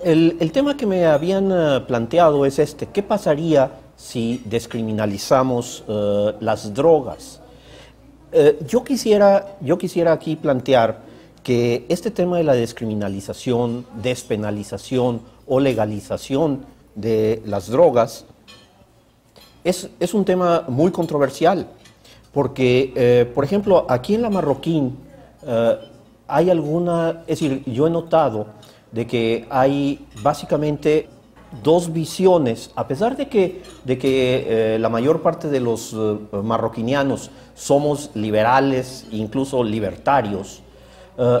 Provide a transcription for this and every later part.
El tema que me habían planteado es este: ¿qué pasaría si descriminalizamos las drogas? Yo quisiera aquí plantear que este tema de la descriminalización, despenalización o legalización de las drogas es un tema muy controversial, porque, por ejemplo, aquí en la Marroquín hay es decir, yo he notado de que hay básicamente dos visiones, a pesar de que la mayor parte de los marroquinianos somos liberales, incluso libertarios.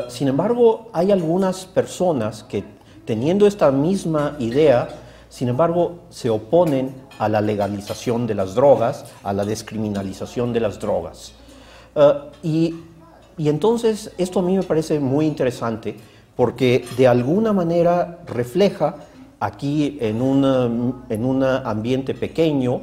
Sin embargo, hay algunas personas que, teniendo esta misma idea, sin embargo, se oponen a la legalización de las drogas, a la descriminalización de las drogas. Y entonces esto a mí me parece muy interesante, porque de alguna manera refleja aquí en un ambiente pequeño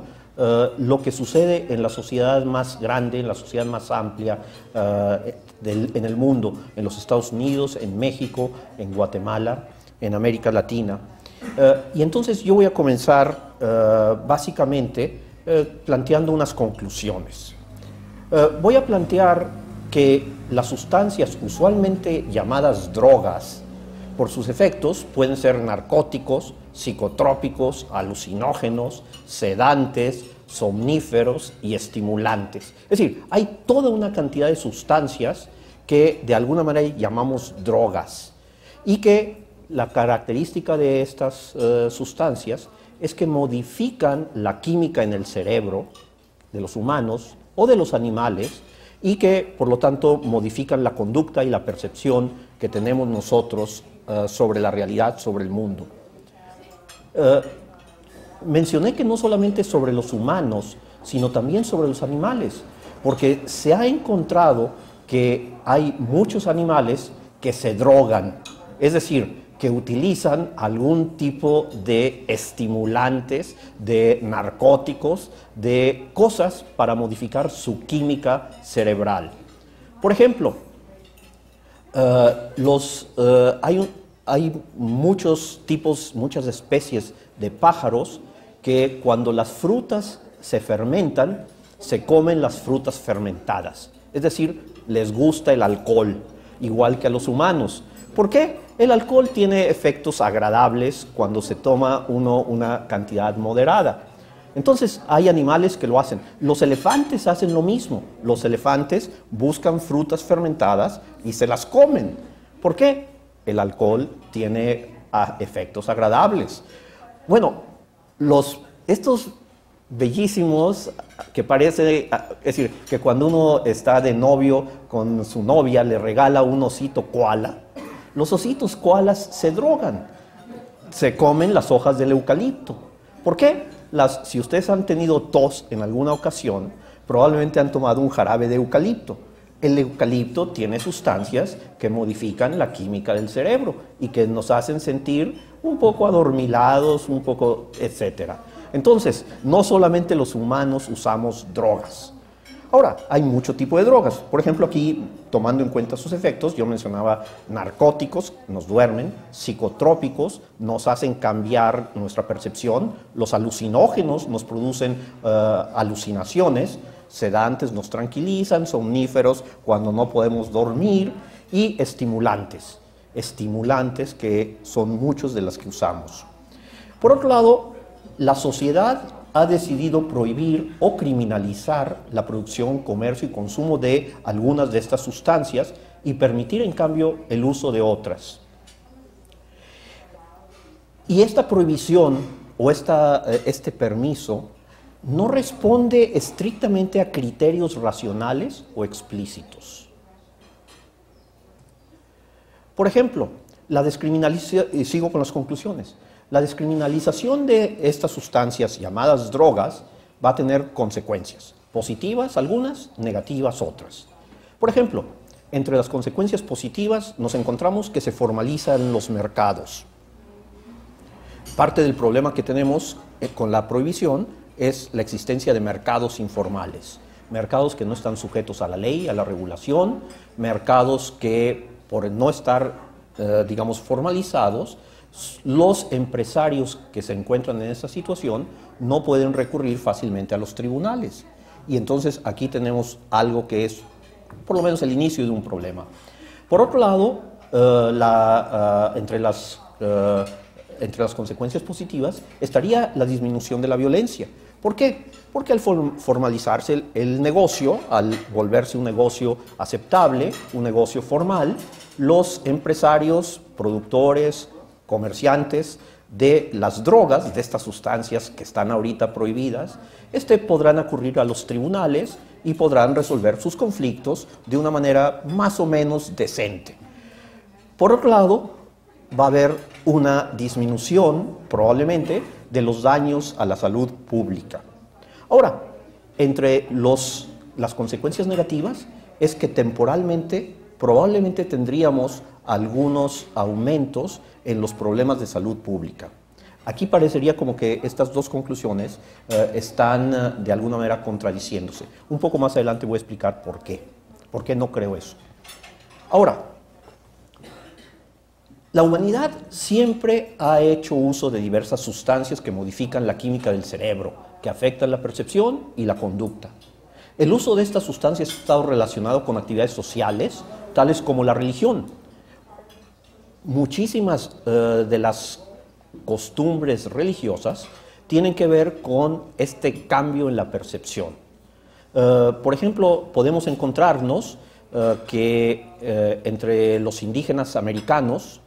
lo que sucede en la sociedad más grande, en la sociedad más amplia en el mundo, en los Estados Unidos, en México, en Guatemala, en América Latina. Y entonces yo voy a comenzar básicamente planteando unas conclusiones. Voy a plantear que las sustancias usualmente llamadas drogas, por sus efectos, pueden ser narcóticos, psicotrópicos, alucinógenos, sedantes, somníferos y estimulantes. Es decir, hay toda una cantidad de sustancias que de alguna manera llamamos drogas, y que la característica de estas sustancias es que modifican la química en el cerebro de los humanos o de los animales, y que por lo tanto modifican la conducta y la percepción que tenemos nosotros sobre la realidad, sobre el mundo. Mencioné que no solamente sobre los humanos, sino también sobre los animales, porque se ha encontrado que hay muchos animales que se drogan, es decir, que utilizan algún tipo de estimulantes, de narcóticos, de cosas para modificar su química cerebral. Por ejemplo, hay muchos tipos, muchas especies de pájaros que, cuando las frutas se fermentan, se comen las frutas fermentadas. Es decir, les gusta el alcohol, igual que a los humanos. ¿Por qué? El alcohol tiene efectos agradables cuando se toma una cantidad moderada. Entonces, hay animales que lo hacen. Los elefantes hacen lo mismo. Los elefantes buscan frutas fermentadas y se las comen. ¿Por qué? El alcohol tiene efectos agradables. Bueno, estos bellísimos, que parece, es decir, que cuando uno está de novio con su novia le regala un osito koala. Los ositos koalas se drogan, se comen las hojas del eucalipto. ¿Por qué? Si ustedes han tenido tos en alguna ocasión, probablemente han tomado un jarabe de eucalipto. El eucalipto tiene sustancias que modifican la química del cerebro y que nos hacen sentir un poco adormilados, un poco, etcétera. Entonces, no solamente los humanos usamos drogas. Ahora, hay mucho tipo de drogas. Por ejemplo, aquí, tomando en cuenta sus efectos, yo mencionaba narcóticos, nos duermen; psicotrópicos, nos hacen cambiar nuestra percepción; los alucinógenos nos producen alucinaciones; sedantes nos tranquilizan; somníferos cuando no podemos dormir; y estimulantes que son muchos de las que usamos. Por otro lado, la sociedad ha decidido prohibir o criminalizar la producción, comercio y consumo de algunas de estas sustancias, y permitir en cambio el uso de otras. Y esta prohibición o este permiso no responde estrictamente a criterios racionales o explícitos. Por ejemplo, la descriminalización, y sigo con las conclusiones, la descriminalización de estas sustancias llamadas drogas va a tener consecuencias positivas algunas, negativas otras. Por ejemplo, entre las consecuencias positivas nos encontramos que se formalizan los mercados. Parte del problema que tenemos con la prohibición es la existencia de mercados informales, mercados que no están sujetos a la ley, a la regulación, mercados que, por no estar, digamos, formalizados, los empresarios que se encuentran en esa situación no pueden recurrir fácilmente a los tribunales. Y entonces aquí tenemos algo que es por lo menos el inicio de un problema. Por otro lado, entre las consecuencias positivas estaría la disminución de la violencia. ¿Por qué? Porque al formalizarse el negocio, al volverse un negocio aceptable, un negocio formal, los empresarios, productores, comerciantes de las drogas, de estas sustancias que están ahorita prohibidas, podrán acudir a los tribunales y podrán resolver sus conflictos de una manera más o menos decente. Por otro lado, va a haber una disminución, probablemente, de los daños a la salud pública. Ahora, entre las consecuencias negativas es que temporalmente, probablemente tendríamos algunos aumentos en los problemas de salud pública. Aquí parecería como que estas dos conclusiones están de alguna manera contradiciéndose. Un poco más adelante voy a explicar por qué. ¿Por qué no creo eso? Ahora, la humanidad siempre ha hecho uso de diversas sustancias que modifican la química del cerebro, que afectan la percepción y la conducta. El uso de estas sustancias ha estado relacionado con actividades sociales, tales como la religión. Muchísimas de las costumbres religiosas tienen que ver con este cambio en la percepción. Por ejemplo, podemos encontrarnos que entre los indígenas americanos,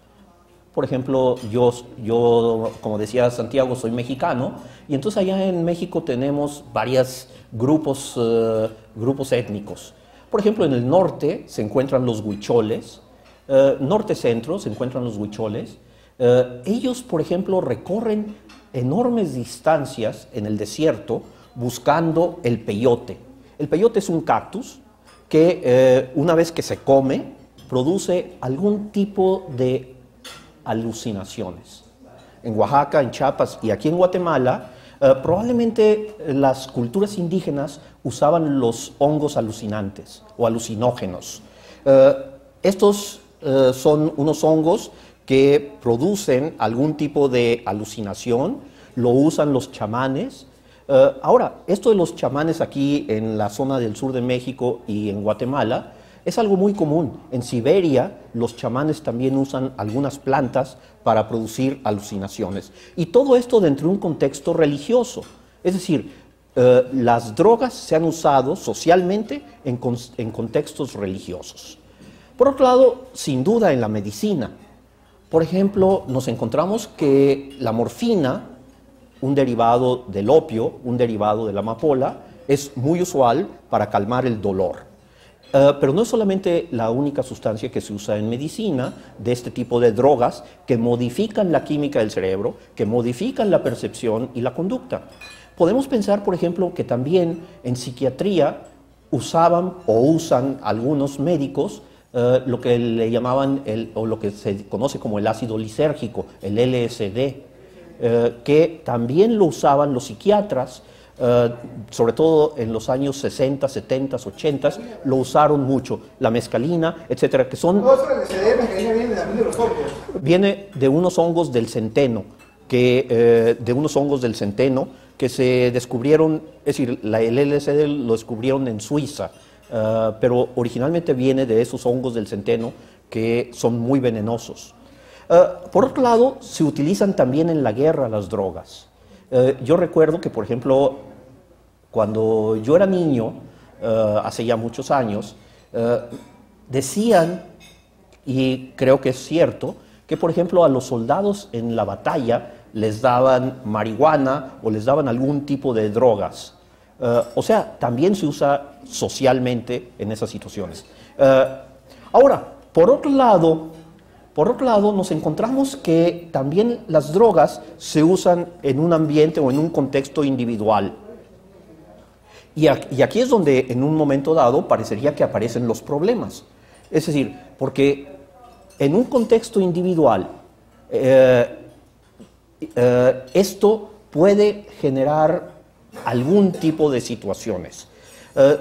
por ejemplo, yo, como decía Santiago, soy mexicano, y entonces allá en México tenemos varios grupos étnicos. Por ejemplo, en el norte se encuentran los huicholes, norte-centro se encuentran los huicholes. Ellos, por ejemplo, recorren enormes distancias en el desierto buscando el peyote. El peyote es un cactus que una vez que se come produce algún tipo de alucinaciones. En Oaxaca, en Chiapas y aquí en Guatemala, probablemente las culturas indígenas usaban los hongos alucinantes o alucinógenos. Estos son unos hongos que producen algún tipo de alucinación, lo usan los chamanes. Ahora, esto de los chamanes aquí en la zona del sur de México y en Guatemala es algo muy común. En Siberia los chamanes también usan algunas plantas para producir alucinaciones. Y todo esto dentro de un contexto religioso. Es decir, las drogas se han usado socialmente en contextos religiosos. Por otro lado, sin duda en la medicina. Por ejemplo, nos encontramos que la morfina, un derivado del opio, un derivado de la amapola, es muy usual para calmar el dolor. Pero no es solamente la única sustancia que se usa en medicina de este tipo de drogas que modifican la química del cerebro, que modifican la percepción y la conducta. Podemos pensar, por ejemplo, que también en psiquiatría usaban o usan algunos médicos lo que le llamaban, o lo que se conoce como el ácido lisérgico, el LSD, que también lo usaban los psiquiatras. Sobre todo en los años 60, 70, 80, lo usaron mucho, la mescalina, etcétera, que son... No, eso el LSD, mescalina viene también de los hongos. Viene de unos hongos del centeno, que se descubrieron, es decir, el LSD lo descubrieron en Suiza, pero originalmente viene de esos hongos del centeno que son muy venenosos. Por otro lado, se utilizan también en la guerra las drogas. Yo recuerdo que, por ejemplo, cuando yo era niño, hace ya muchos años, decían, y creo que es cierto, que por ejemplo a los soldados en la batalla les daban marihuana o les daban algún tipo de drogas. O sea, también se usa socialmente en esas situaciones. Ahora, por otro lado, nos encontramos que también las drogas se usan en un ambiente o en un contexto individual. Y aquí es donde en un momento dado parecería que aparecen los problemas. Es decir, porque en un contexto individual esto puede generar algún tipo de situaciones.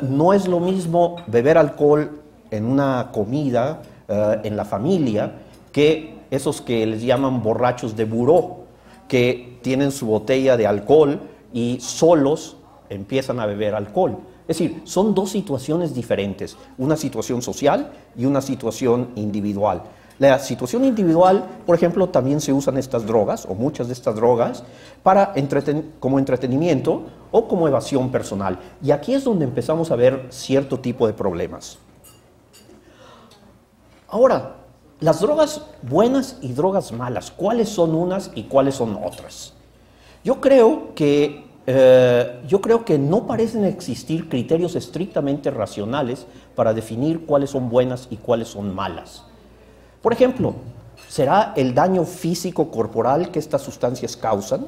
No es lo mismo beber alcohol en una comida, en la familia, que esos que les llaman borrachos de buró, que tienen su botella de alcohol y solos empiezan a beber alcohol. Es decir, son dos situaciones diferentes, una situación social y una situación individual. La situación individual, por ejemplo, también se usan estas drogas, o muchas de estas drogas, para como entretenimiento o como evasión personal. Y aquí es donde empezamos a ver cierto tipo de problemas. Ahora, las drogas buenas y drogas malas, ¿cuáles son unas y cuáles son otras? Yo creo que no parecen existir criterios estrictamente racionales para definir cuáles son buenas y cuáles son malas. Por ejemplo, ¿será el daño físico corporal que estas sustancias causan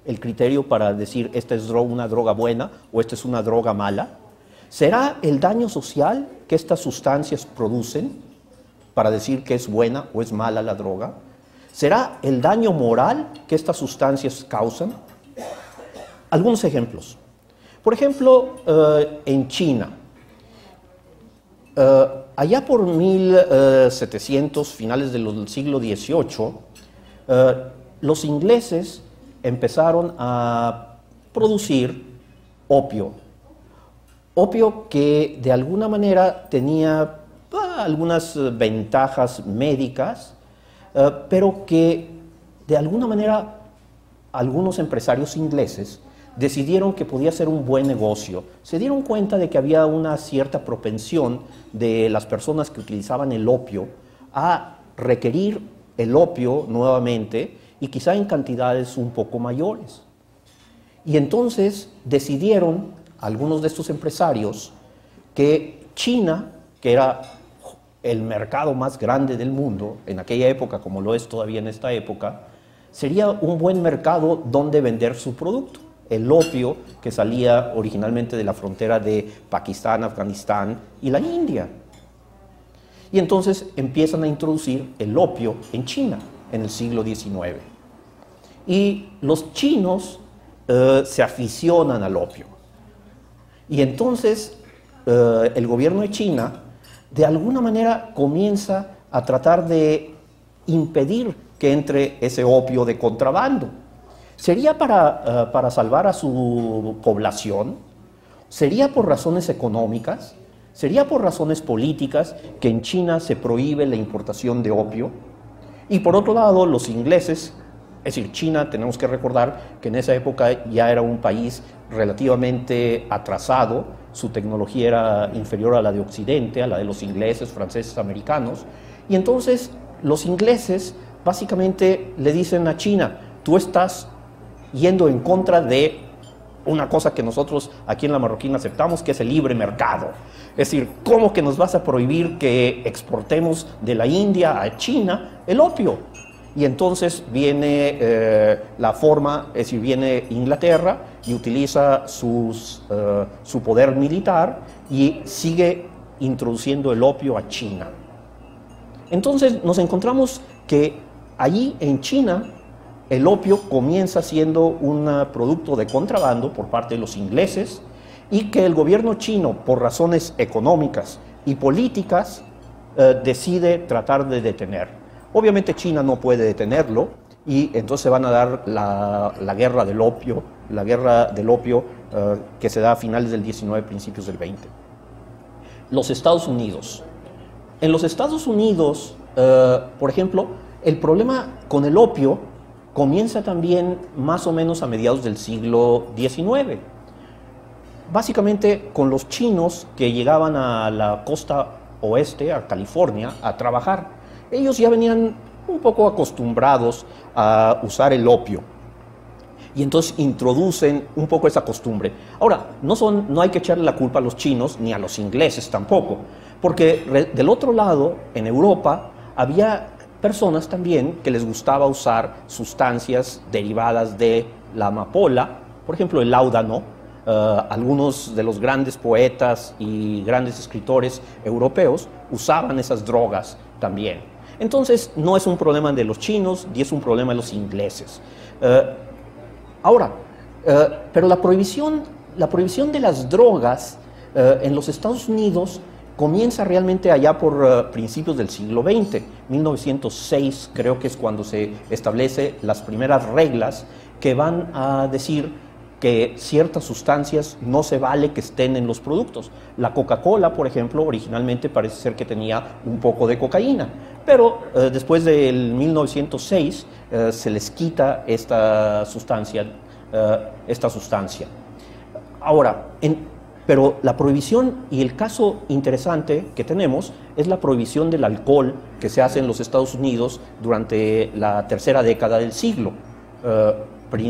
el criterio para decir esta es una droga buena o esta es una droga mala? ¿Será el daño social que estas sustancias producen para decir que es buena o es mala la droga? ¿Será el daño moral que estas sustancias causan? Algunos ejemplos. Por ejemplo, en China, allá por 1700, finales del siglo XVIII, los ingleses empezaron a producir opio. Opio que de alguna manera tenía algunas ventajas médicas, pero que de alguna manera algunos empresarios ingleses decidieron que podía ser un buen negocio. Se dieron cuenta de que había una cierta propensión de las personas que utilizaban el opio a requerir el opio nuevamente y quizá en cantidades un poco mayores. Y entonces decidieron algunos de estos empresarios que China, que era el mercado más grande del mundo en aquella época, como lo es todavía en esta época, sería un buen mercado donde vender su producto. El opio que salía originalmente de la frontera de Pakistán, Afganistán y la India. Y entonces empiezan a introducir el opio en China en el siglo XIX. Y los chinos se aficionan al opio. Y entonces el gobierno de China de alguna manera comienza a tratar de impedir que entre ese opio de contrabando. ¿Sería para salvar a su población? ¿Sería por razones económicas? ¿Sería por razones políticas que en China se prohíbe la importación de opio? Y por otro lado, los ingleses, es decir, China, tenemos que recordar que en esa época ya era un país relativamente atrasado, su tecnología era inferior a la de Occidente, a la de los ingleses, franceses, americanos, y entonces los ingleses básicamente le dicen a China, tú estás yendo en contra de una cosa que nosotros aquí en la Marroquina aceptamos, que es el libre mercado. Es decir, ¿cómo que nos vas a prohibir que exportemos de la India a China el opio? Y entonces viene la forma, es decir, viene Inglaterra y utiliza su poder militar y sigue introduciendo el opio a China. Entonces nos encontramos que allí en China el opio comienza siendo un producto de contrabando por parte de los ingleses y que el gobierno chino, por razones económicas y políticas, decide tratar de detener. Obviamente China no puede detenerlo y entonces van a dar la guerra del opio, que se da a finales del 19, principios del 20. Los Estados Unidos. En los Estados Unidos, por ejemplo, el problema con el opio comienza también más o menos a mediados del siglo XIX. Básicamente con los chinos que llegaban a la costa oeste, a California, a trabajar. Ellos ya venían un poco acostumbrados a usar el opio. Y entonces introducen un poco esa costumbre. Ahora, no hay que echarle la culpa a los chinos ni a los ingleses tampoco, porque del otro lado, en Europa, había personas también que les gustaba usar sustancias derivadas de la amapola, por ejemplo el láudano. Algunos de los grandes poetas y grandes escritores europeos usaban esas drogas también. Entonces no es un problema de los chinos ni es un problema de los ingleses. Pero la prohibición de las drogas en los Estados Unidos comienza realmente allá por principios del siglo XX. 1906 creo que es cuando se establece las primeras reglas que van a decir que ciertas sustancias no se vale que estén en los productos. La Coca-Cola, por ejemplo, originalmente parece ser que tenía un poco de cocaína, pero después del 1906 se les quita esta sustancia. Ahora, pero la prohibición, y el caso interesante que tenemos, es la prohibición del alcohol que se hace en los Estados Unidos durante la tercera década del siglo.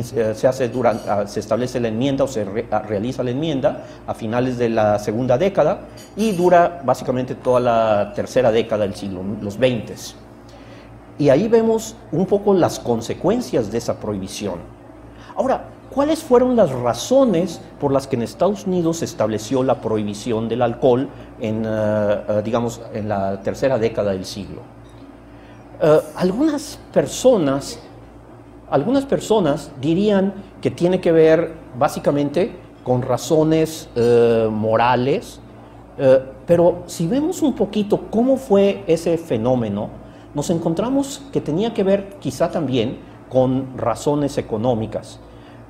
Se establece la enmienda o se realiza la enmienda a finales de la segunda década y dura básicamente toda la tercera década del siglo, los 20. Y ahí vemos un poco las consecuencias de esa prohibición. Ahora, ¿cuáles fueron las razones por las que en Estados Unidos se estableció la prohibición del alcohol en la tercera década del siglo? Algunas personas dirían que tiene que ver básicamente con razones morales, pero si vemos un poquito cómo fue ese fenómeno, nos encontramos que tenía que ver quizá también con razones económicas.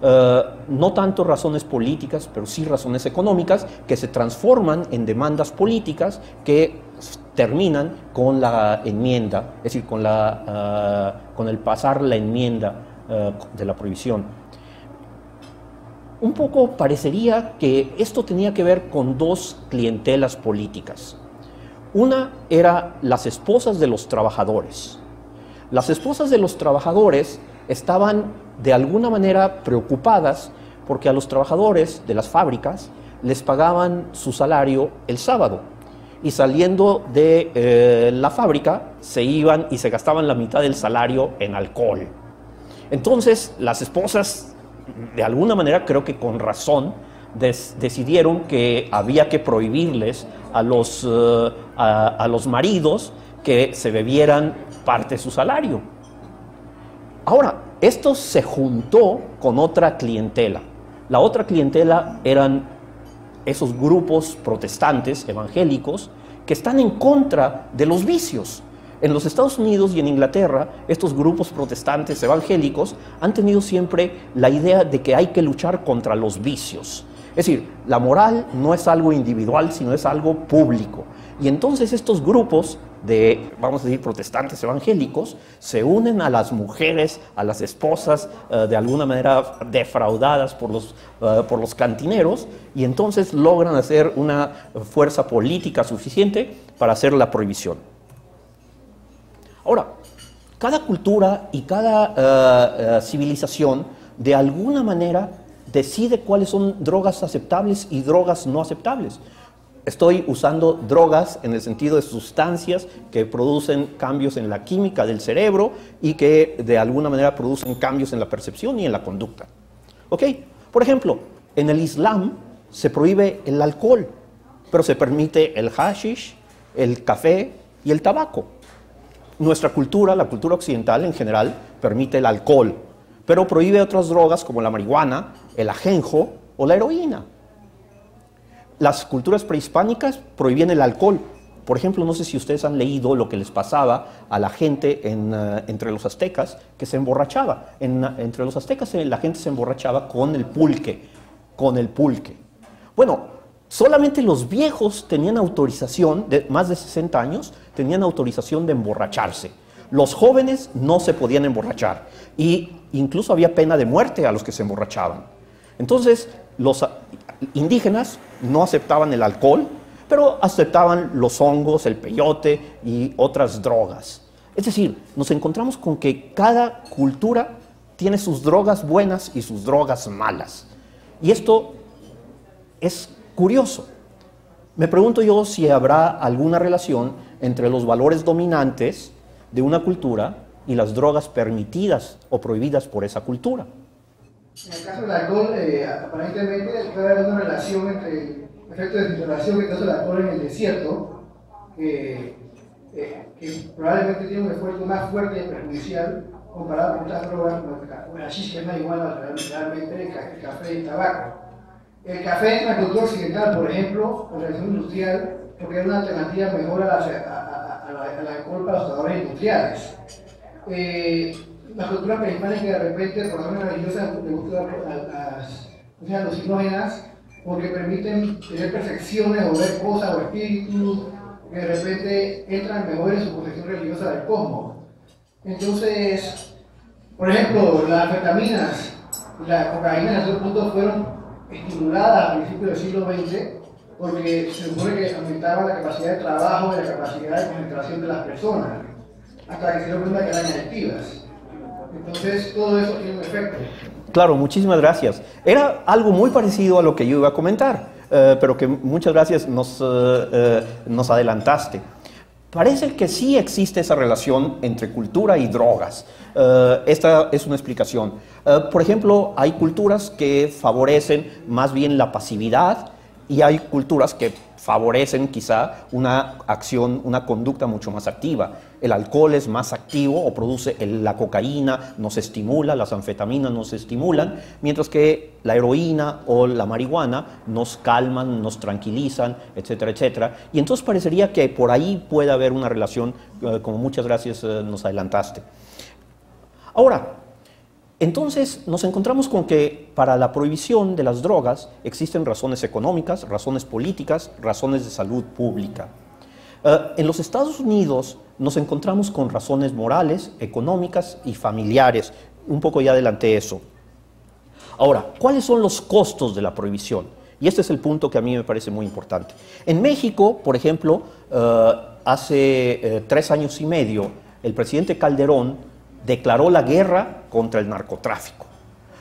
No tanto razones políticas, pero sí razones económicas que se transforman en demandas políticas que terminan con la enmienda, es decir, con el pasar la enmienda de la prohibición. Un poco parecería que esto tenía que ver con dos clientelas políticas. Una era las esposas de los trabajadores. Las esposas de los trabajadores estaban de alguna manera preocupadas porque a los trabajadores de las fábricas les pagaban su salario el sábado y saliendo de la fábrica se iban y se gastaban la mitad del salario en alcohol. Entonces las esposas, de alguna manera creo que con razón, decidieron que había que prohibirles a los maridos que se bebieran parte de su salario. Ahora, esto se juntó con otra clientela. La otra clientela eran esos grupos protestantes, evangélicos, que están en contra de los vicios. En los Estados Unidos y en Inglaterra, estos grupos protestantes evangélicos han tenido siempre la idea de que hay que luchar contra los vicios. Es decir, la moral no es algo individual, sino es algo público. Y entonces estos grupos de, vamos a decir, protestantes evangélicos, se unen a las mujeres, a las esposas, de alguna manera defraudadas por los cantineros, y entonces logran hacer una fuerza política suficiente para hacer la prohibición. Ahora, cada cultura y cada civilización, de alguna manera, decide cuáles son drogas aceptables y drogas no aceptables. Estoy usando drogas en el sentido de sustancias que producen cambios en la química del cerebro y que de alguna manera producen cambios en la percepción y en la conducta. ¿Ok? Por ejemplo, en el Islam se prohíbe el alcohol, pero se permite el hashish, el café y el tabaco. Nuestra cultura, la cultura occidental en general, permite el alcohol, pero prohíbe otras drogas como la marihuana, el ajenjo o la heroína. Las culturas prehispánicas prohibían el alcohol. Por ejemplo, no sé si ustedes han leído lo que les pasaba a la gente entre los aztecas que se emborrachaba. Entre los aztecas la gente se emborrachaba con el pulque. Bueno, solamente los viejos tenían autorización, de más de 60 años, tenían autorización de emborracharse. Los jóvenes no se podían emborrachar y incluso había pena de muerte a los que se emborrachaban. Entonces, los indígenas no aceptaban el alcohol, pero aceptaban los hongos, el peyote y otras drogas. Es decir, nos encontramos con que cada cultura tiene sus drogas buenas y sus drogas malas. Y esto es curioso. Me pregunto yo si habrá alguna relación entre los valores dominantes de una cultura y las drogas permitidas o prohibidas por esa cultura. En el caso del alcohol, aparentemente puede haber una relación entre el efecto de filtración que causa el alcohol en el desierto, que probablemente tiene un efecto más fuerte y perjudicial comparado con otras drogas como el hashish, que es marihuana, realmente el café y el tabaco. El café en la cultura occidental, por ejemplo, la revolución industrial, porque es una alternativa mejor al alcohol para los trabajadores industriales. Las culturas prehispánicas de repente, por razones religiosas, les gustan las alucinógenas porque permiten tener percepciones o ver cosas o espíritus que de repente entran mejor en su concepción religiosa del cosmos. Entonces, por ejemplo, las anfetaminas, la cocaína en cierto punto fueron estimuladas a principios del siglo XX porque se supone que aumentaban la capacidad de trabajo y la capacidad de concentración de las personas, hasta que se dieron cuenta que eran adictivas. Entonces, todo eso tiene un efecto. Claro, muchísimas gracias. Era algo muy parecido a lo que yo iba a comentar, pero que muchas gracias nos adelantaste. Parece que sí existe esa relación entre cultura y drogas. Esta es una explicación. Por ejemplo, hay culturas que favorecen más bien la pasividad y hay culturas que favorecen quizá una acción, una conducta mucho más activa. El alcohol es más activo o produce la cocaína, nos estimula, las anfetaminas nos estimulan, mientras que la heroína o la marihuana nos calman, nos tranquilizan, etcétera, etcétera. Y entonces parecería que por ahí puede haber una relación, como muchas gracias nos adelantaste. Ahora, entonces nos encontramos con que para la prohibición de las drogas existen razones económicas, razones políticas, razones de salud pública. En los Estados Unidos nos encontramos con razones morales, económicas y familiares. Un poco ya adelanté eso. Ahora, ¿cuáles son los costos de la prohibición? Y este es el punto que a mí me parece muy importante. En México, por ejemplo, hace 3 años y medio, el presidente Calderón declaró la guerra contra el narcotráfico.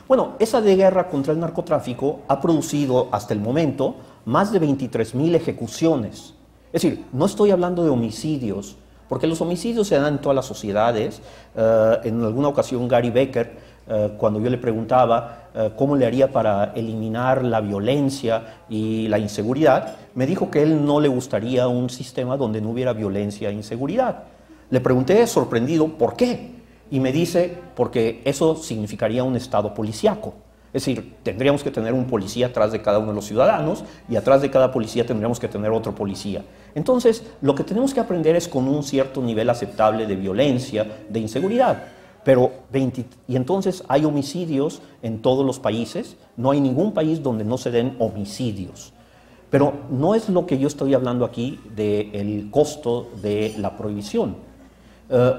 Bueno, esa guerra contra el narcotráfico ha producido hasta el momento más de 23,000 ejecuciones. Es decir, no estoy hablando de homicidios, porque los homicidios se dan en todas las sociedades. En alguna ocasión Gary Becker, cuando yo le preguntaba cómo le haría para eliminar la violencia y la inseguridad, me dijo que él no le gustaría un sistema donde no hubiera violencia e inseguridad. Le pregunté sorprendido, ¿por qué? Y me dice, porque eso significaría un estado policíaco. Es decir, tendríamos que tener un policía atrás de cada uno de los ciudadanos y atrás de cada policía tendríamos que tener otro policía. Entonces, lo que tenemos que aprender es con un cierto nivel aceptable de violencia, de inseguridad. Pero y entonces hay homicidios en todos los países. No hay ningún país donde no se den homicidios. Pero no es lo que yo estoy hablando aquí del costo de la prohibición.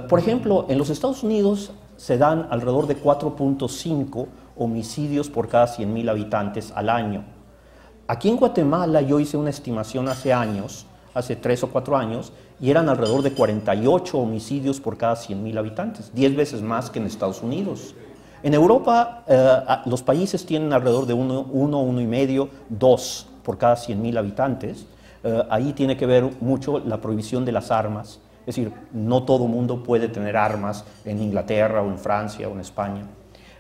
Por ejemplo, en los Estados Unidos se dan alrededor de 4.5 homicidios por cada 100,000 habitantes al año. Aquí en Guatemala yo hice una estimación hace 3 o 4 años, y eran alrededor de 48 homicidios por cada 100,000 habitantes, 10 veces más que en Estados Unidos. En Europa, los países tienen alrededor de 1, 1,5, 2 por cada 100,000 habitantes. Ahí tiene que ver mucho la prohibición de las armas. Es decir, no todo mundo puede tener armas en Inglaterra o en Francia o en España.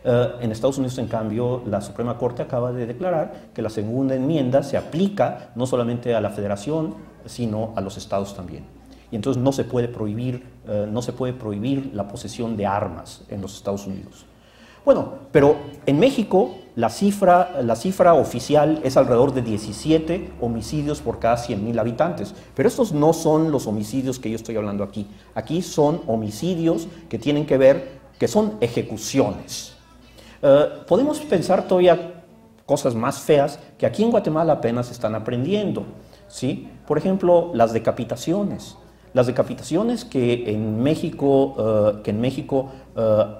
En Estados Unidos, en cambio, la Suprema Corte acaba de declarar que la segunda enmienda se aplica no solamente a la Federación, sino a los estados también. Y entonces no se puede prohibir la posesión de armas en los Estados Unidos. Bueno, pero en México la cifra oficial es alrededor de 17 homicidios por cada 100,000 habitantes. Pero estos no son los homicidios que yo estoy hablando aquí. Aquí son homicidios que tienen que ver, que son ejecuciones. Podemos pensar todavía cosas más feas que aquí en Guatemala apenas están aprendiendo, ¿sí? Por ejemplo, las decapitaciones. Las decapitaciones que en México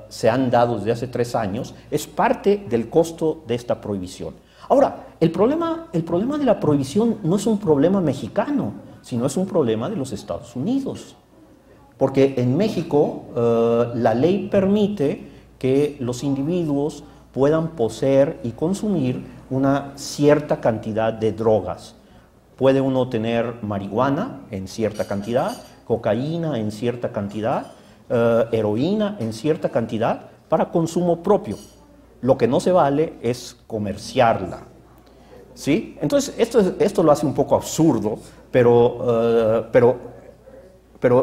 se han dado desde hace 3 años es parte del costo de esta prohibición. Ahora, el problema de la prohibición no es un problema mexicano, sino es un problema de los Estados Unidos. Porque en México la ley permite que los individuos puedan poseer y consumir una cierta cantidad de drogas. Puede uno tener marihuana en cierta cantidad, cocaína en cierta cantidad, heroína en cierta cantidad para consumo propio. Lo que no se vale es comerciarla, ¿sí? Entonces, esto lo hace un poco absurdo, pero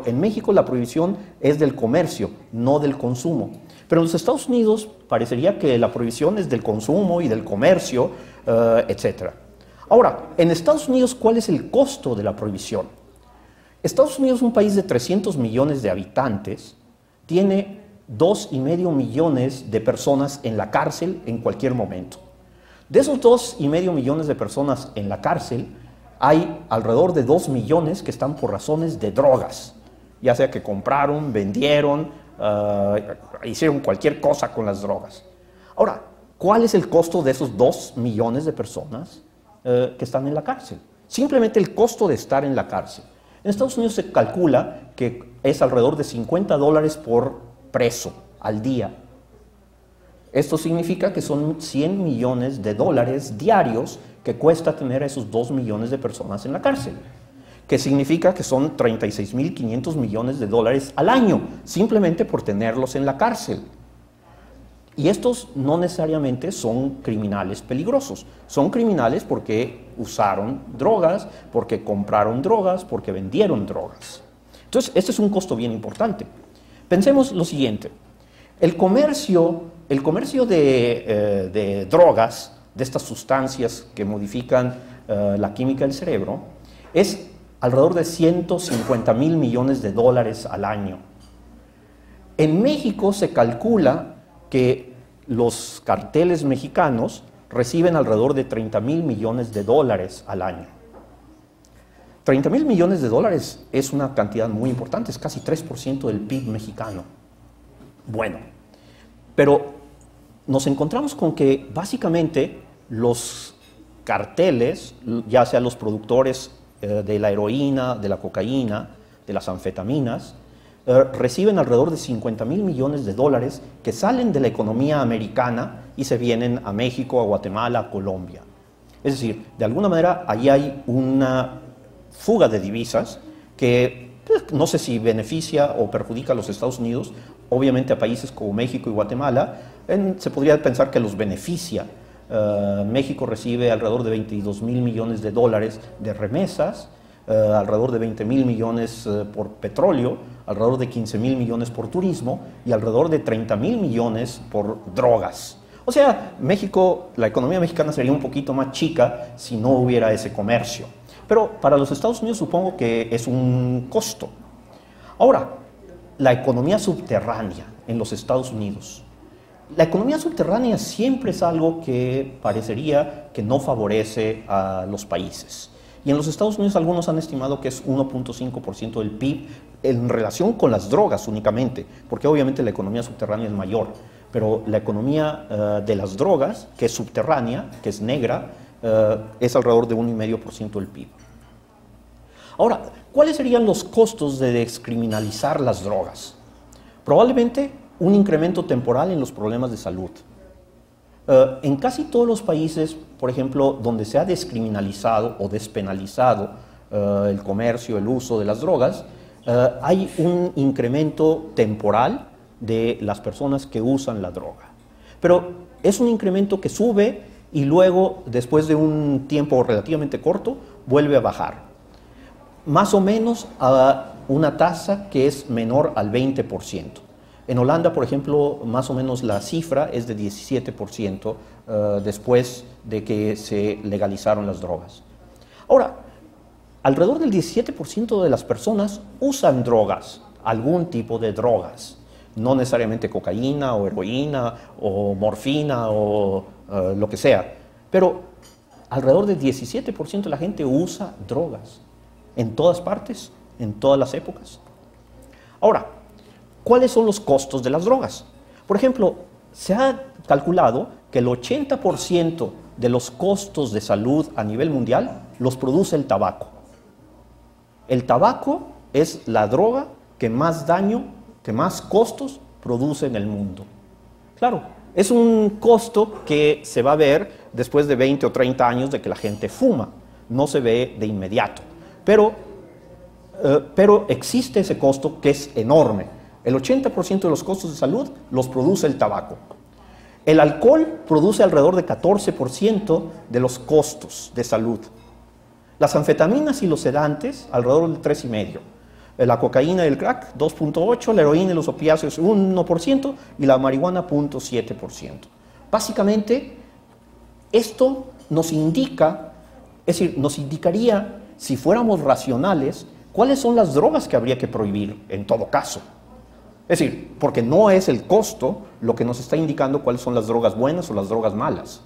en México la prohibición es del comercio, no del consumo. Pero en los Estados Unidos parecería que la prohibición es del consumo y del comercio, etc. Ahora, en Estados Unidos, ¿cuál es el costo de la prohibición? Estados Unidos, un país de 300 millones de habitantes, tiene 2,5 millones de personas en la cárcel en cualquier momento. De esos 2,5 millones de personas en la cárcel, hay alrededor de 2 millones que están por razones de drogas, ya sea que compraron, vendieron, hicieron cualquier cosa con las drogas. Ahora, ¿cuál es el costo de esos 2 millones de personas que están en la cárcel? Simplemente el costo de estar en la cárcel. En Estados Unidos se calcula que es alrededor de $50 por preso al día. Esto significa que son 100 millones de dólares diarios que cuesta tener a esos 2 millones de personas en la cárcel, que significa que son 36.500 millones de dólares al año, simplemente por tenerlos en la cárcel. Y estos no necesariamente son criminales peligrosos, son criminales porque usaron drogas, porque compraron drogas, porque vendieron drogas. Entonces, este es un costo bien importante. Pensemos lo siguiente, el comercio de drogas, de estas sustancias que modifican la química del cerebro, es alrededor de 150.000 millones de dólares al año. En México se calcula que los carteles mexicanos reciben alrededor de 30.000 millones de dólares al año. 30.000 millones de dólares es una cantidad muy importante, es casi 3% del PIB mexicano. Bueno, pero nos encontramos con que básicamente los carteles, ya sea los productores de la heroína, de la cocaína, de las anfetaminas, reciben alrededor de 50.000 millones de dólares que salen de la economía americana y se vienen a México, a Guatemala, a Colombia. Es decir, de alguna manera ahí hay una fuga de divisas que no sé si beneficia o perjudica a los Estados Unidos, obviamente a países como México y Guatemala, se podría pensar que los beneficia. México recibe alrededor de 22.000 millones de dólares de remesas, alrededor de 20.000 millones por petróleo, alrededor de 15.000 millones por turismo y alrededor de 30.000 millones por drogas. O sea, México, la economía mexicana sería un poquito más chica si no hubiera ese comercio. Pero para los Estados Unidos supongo que es un costo. Ahora, la economía subterránea en los Estados Unidos. La economía subterránea siempre es algo que parecería que no favorece a los países. Y en los Estados Unidos algunos han estimado que es 1.5% del PIB en relación con las drogas únicamente, porque obviamente la economía subterránea es mayor, pero la economía de las drogas, que es subterránea, que es negra, es alrededor de 1,5% del PIB. Ahora, ¿cuáles serían los costos de descriminalizar las drogas? Probablemente un incremento temporal en los problemas de salud. En casi todos los países, por ejemplo, donde se ha descriminalizado o despenalizado el comercio, el uso de las drogas, hay un incremento temporal de las personas que usan la droga. Pero es un incremento que sube y luego, después de un tiempo relativamente corto, vuelve a bajar. Más o menos a una tasa que es menor al 20%. En Holanda, por ejemplo, más o menos la cifra es de 17% después de que se legalizaron las drogas. Ahora, alrededor del 17% de las personas usan drogas, algún tipo de drogas. No necesariamente cocaína o heroína o morfina o lo que sea. Pero alrededor del 17% de la gente usa drogas. En todas partes, en todas las épocas. Ahora, ¿cuáles son los costos de las drogas? Por ejemplo, se ha calculado que el 80% de los costos de salud a nivel mundial los produce el tabaco. El tabaco es la droga que más daño, que más costos produce en el mundo. Claro, es un costo que se va a ver después de 20 o 30 años de que la gente fuma. No se ve de inmediato. Pero existe ese costo que es enorme. El 80% de los costos de salud los produce el tabaco. El alcohol produce alrededor de 14% de los costos de salud. Las anfetaminas y los sedantes, alrededor del 3,5%. La cocaína y el crack, 2,8%. La heroína y los opiáceos, 1%. Y la marihuana, 0,7%. Básicamente, esto nos indica Es decir, nos indicaría, si fuéramos racionales, cuáles son las drogas que habría que prohibir en todo caso. Es decir, porque no es el costo lo que nos está indicando cuáles son las drogas buenas o las drogas malas.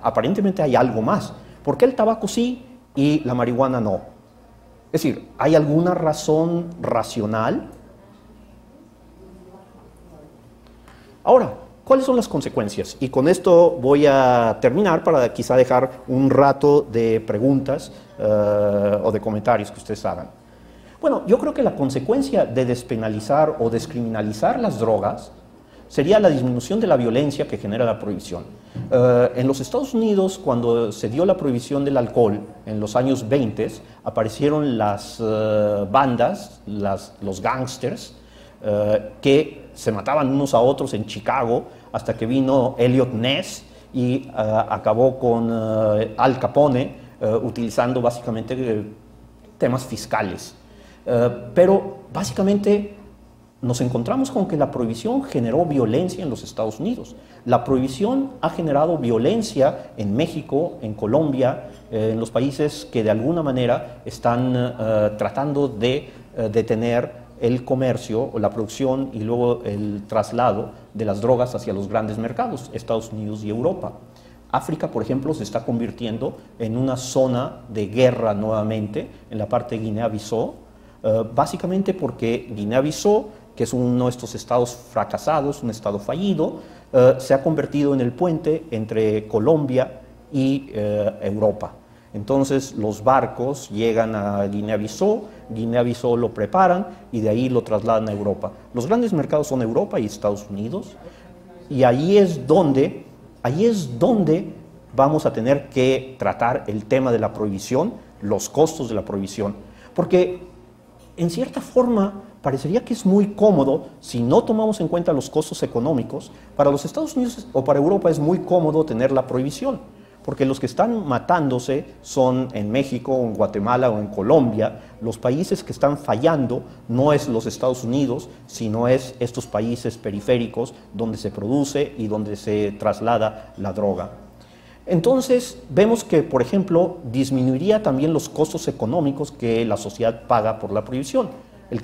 Aparentemente hay algo más. ¿Por qué el tabaco sí y la marihuana no? Es decir, ¿hay alguna razón racional? Ahora, ¿cuáles son las consecuencias? Y con esto voy a terminar para quizá dejar un rato de preguntas o de comentarios que ustedes hagan. Bueno, yo creo que la consecuencia de despenalizar o descriminalizar las drogas sería la disminución de la violencia que genera la prohibición. En los Estados Unidos, cuando se dio la prohibición del alcohol en los años 20, aparecieron las bandas, los gángsters, que se mataban unos a otros en Chicago, hasta que vino Elliot Ness y acabó con Al Capone, utilizando básicamente temas fiscales. Pero básicamente nos encontramos con que la prohibición generó violencia en los Estados Unidos. La prohibición ha generado violencia en México, en Colombia, en los países que de alguna manera están tratando de detener el comercio o la producción y luego el traslado de las drogas hacia los grandes mercados, Estados Unidos y Europa. África, por ejemplo, se está convirtiendo en una zona de guerra nuevamente en la parte de Guinea-Bissau, básicamente porque Guinea-Bissau, que es uno de estos estados fracasados, un estado fallido, se ha convertido en el puente entre Colombia y Europa. Entonces los barcos llegan a Guinea-Bissau, Guinea-Bissau lo preparan y de ahí lo trasladan a Europa. Los grandes mercados son Europa y Estados Unidos, y ahí es donde vamos a tener que tratar el tema de la prohibición, los costos de la prohibición, porque en cierta forma parecería que es muy cómodo, si no tomamos en cuenta los costos económicos, para los Estados Unidos o para Europa es muy cómodo tener la prohibición, porque los que están matándose son en México, en Guatemala o en Colombia. Los países que están fallando no es los Estados Unidos, sino es estos países periféricos donde se produce y donde se traslada la droga. Entonces vemos que, por ejemplo, disminuiría también los costos económicos que la sociedad paga por la prohibición. Es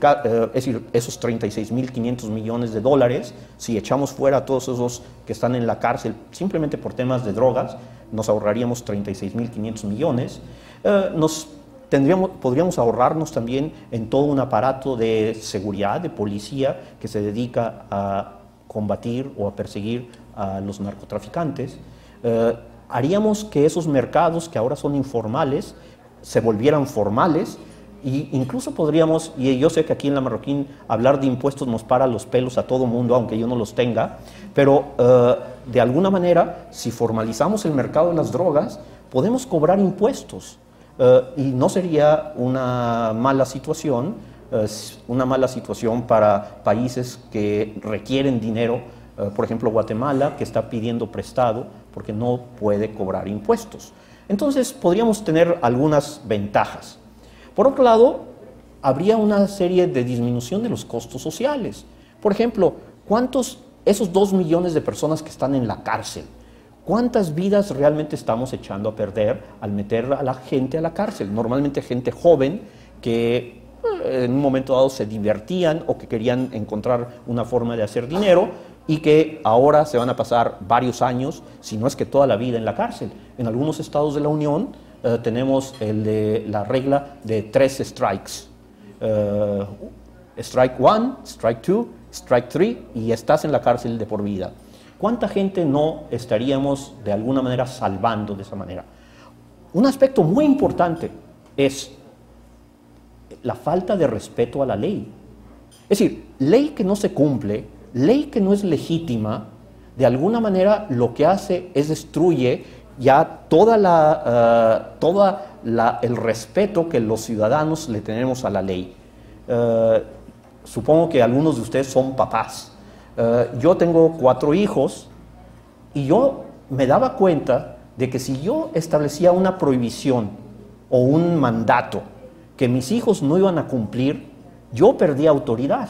decir, esos 36.500 millones de dólares, si echamos fuera a todos esos que están en la cárcel simplemente por temas de drogas, nos ahorraríamos 36.500 millones. Podríamos ahorrarnos también en todo un aparato de seguridad, de policía, que se dedica a combatir o a perseguir a los narcotraficantes. Haríamos que esos mercados que ahora son informales se volvieran formales. Y incluso podríamos, y yo sé que aquí en La Marroquín hablar de impuestos nos para los pelos a todo mundo, aunque yo no los tenga, pero de alguna manera, si formalizamos el mercado de las drogas, podemos cobrar impuestos y no sería una mala situación para países que requieren dinero, por ejemplo Guatemala, que está pidiendo prestado porque no puede cobrar impuestos. Entonces podríamos tener algunas ventajas. Por otro lado, habría una serie de disminución de los costos sociales. Por ejemplo, esos 2 millones de personas que están en la cárcel, ¿cuántas vidas realmente estamos echando a perder al meter a la gente a la cárcel? Normalmente gente joven que en un momento dado se divertían o que querían encontrar una forma de hacer dinero y que ahora se van a pasar varios años, si no es que toda la vida en la cárcel. En algunos estados de la Unión tenemos la regla de 3 strikes. Strike 1, strike 2, strike 3 y estás en la cárcel de por vida. ¿Cuánta gente no estaríamos de alguna manera salvando de esa manera? Un aspecto muy importante es la falta de respeto a la ley. Es decir, ley que no se cumple, ley que no es legítima, de alguna manera lo que hace es destruye ya el respeto que los ciudadanos le tenemos a la ley. Supongo que algunos de ustedes son papás. Yo tengo 4 hijos y yo me daba cuenta de que si yo establecía una prohibición o un mandato que mis hijos no iban a cumplir, yo perdía autoridad.